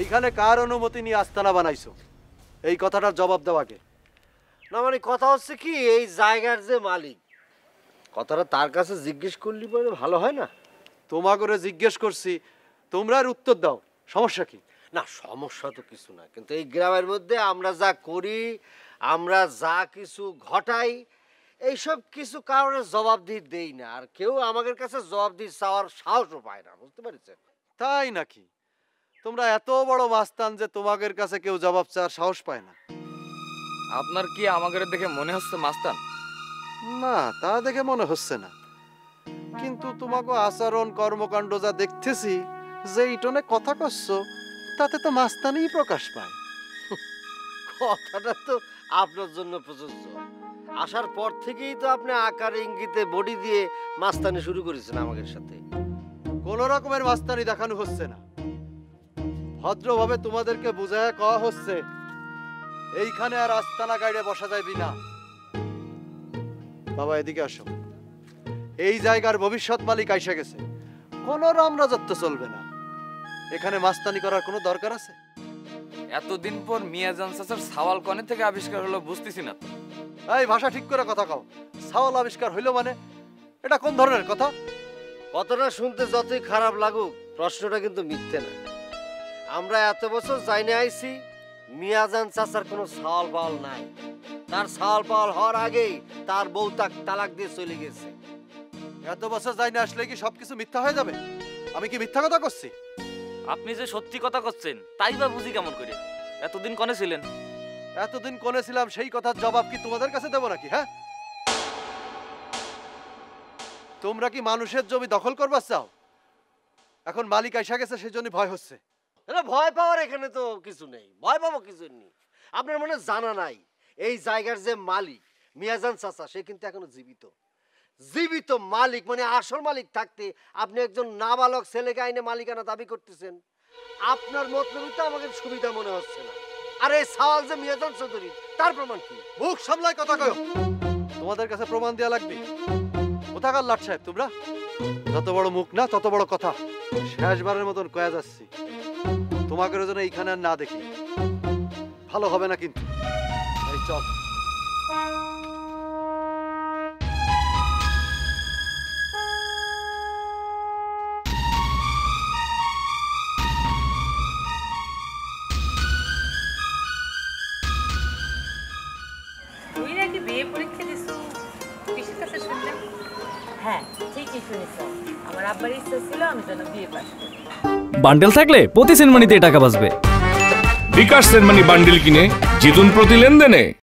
এইখানে কার অনুমতি নিয়ে আস্তানা বানাইছো? এই কথাটার জবাব দাও আগে। না মানে কথা হচ্ছে কি, এই জায়গার যে মালিক, কথাটা তার কাছে জিজ্ঞেস করলি পরে ভালো হয় না? তোমা করে জিজ্ঞেস করছি, তোমরা আর উত্তর দাও, সমস্যা কি? না সমস্যা তো কিছু না, কিন্তু এই গ্রামের মধ্যে আমরা যা করি, আমরা যা কিছু ঘটাই, এইসব কিছু কারণে জবাবদিহি দেই না, আর কেউ আমাদের কাছে জবাবদিহি চাওয়ার সাহসও পায় না, বুঝতে পেরেছেন? তাই নাকি? তোমরা এত বড় মাস্তান যে তোমাদের কাছে কেউ জবাব চাওয়ার সাহস পায় না? আপনার কি আমাদের দেখে মনে হচ্ছে মাস্তান? না, তা দেখে মনে হচ্ছে না, কিন্তু তোমাকে আচরণ কর্মকাণ্ড যা দেখতেছি, যে ইটনে কথা করছো, তাতে তো মাস্তানিই প্রকাশ পায়। কথাটা তো আপনার জন্য প্রযোজ্য। আসার পর থেকেই তো আপনি আকার ইঙ্গিতে বডি দিয়ে মাস্তানি শুরু করেছেন আমাদের সাথে। কোন রকমের মাস্তানি দেখানো হচ্ছে না, ভদ্রভাবে তোমাদেরকে বুঝায় কওয়া হচ্ছে এইখানে আর আস্তানা গাড়ি বসা যাবে না। বাবা এদিকে আসো। এই জায়গার ভবিষ্যৎ মালিক আইসা গেছে, কোন রামরাজত্ব চলবে না। এখানে মাস্তানি করার কোনো দরকার আছে? এতদিন পর মিয়াজান চাচার সাওয়াল কনে থেকে আবিষ্কার হলো বুঝতেছি না তো। এই ভাষা ঠিক করে কথা কও। সাওয়াল আবিষ্কার হইলো মানে এটা কোন ধরনের কথা? কথাটা শুনতে যতই খারাপ লাগুক, প্রশ্নটা কিন্তু মিথ্যে না। আমরা এত বছর যাইনে আইছি, মিয়াজান চাচার কোনো সাওয়াল পাওয়াল নাই। তার সাওয়াল পাওয়াল হওয়ার আগেই তার বউ তালাক দিয়ে চলে গেছে। এত বছর যাই না আসলে কি সবকিছু মিথ্যা হয়ে যাবে? আমি কি মিথ্যা কথা করছি? আপনি যে সত্যি কথা করছেন তাই বা বুঝি কেমন করে? এতদিন কনে ছিলেন? এতদিন কোনে ছিলাম সেই কথার জবাব কি তোমাদের কাছে দেবো নাকি? হ্যাঁ, তোমরা কি মানুষের জমি দখল করবার চাও? এখন মালিক আইসা গেছে, সেই জন্য ভয় হচ্ছে। ভয় পাওয়ার এখানে তো কিছু নেই, ভয় পাবো কিছু নেই। আপনার মনে জানা নাই, এই জায়গার যে মালিক মিয়াজান চাচা, সে কিন্তু এখনো জীবিত। জীবিত মালিক মানে আসল মালিক থাকতে আপনি একজন নাবালক ছেলেকে আইনে মালিকানা দাবি করতেছেন। আপনার মতলবই তো আমাকে সুবিধা মনে হচ্ছে না। আর এই সওয়াল যে মিয়াজান চৌধুরী, তার প্রমাণ কি? মুখ সামলায় কথা কয়। তোমাদের কাছে প্রমাণ দেয়া লাগবে? কোথাকার লাট সাহেব তোমরা? যত বড় মুখ না তত বড় কথা। শেষবারের মতন কয়া যাচ্ছি, তোমাকে যেন এইখানে আর না দেখি, ভালো হবে না কিন্তু। এই চল। তুই নাকি বিয়ে পরীক্ষা দিছো? কিসের কাছে শুনলাম? হ্যাঁ ঠিকই শুনেছ, আমার আব্বার ইচ্ছা ছিল আমি যেন বিয়ে পাস করি। বান্ডেল থাকলে প্রতি সেনমানিতে টাকা বাঁচবে। বিকাশ সেনমানি বান্ডেল কিনে জিতুন প্রতি লেনদেনে।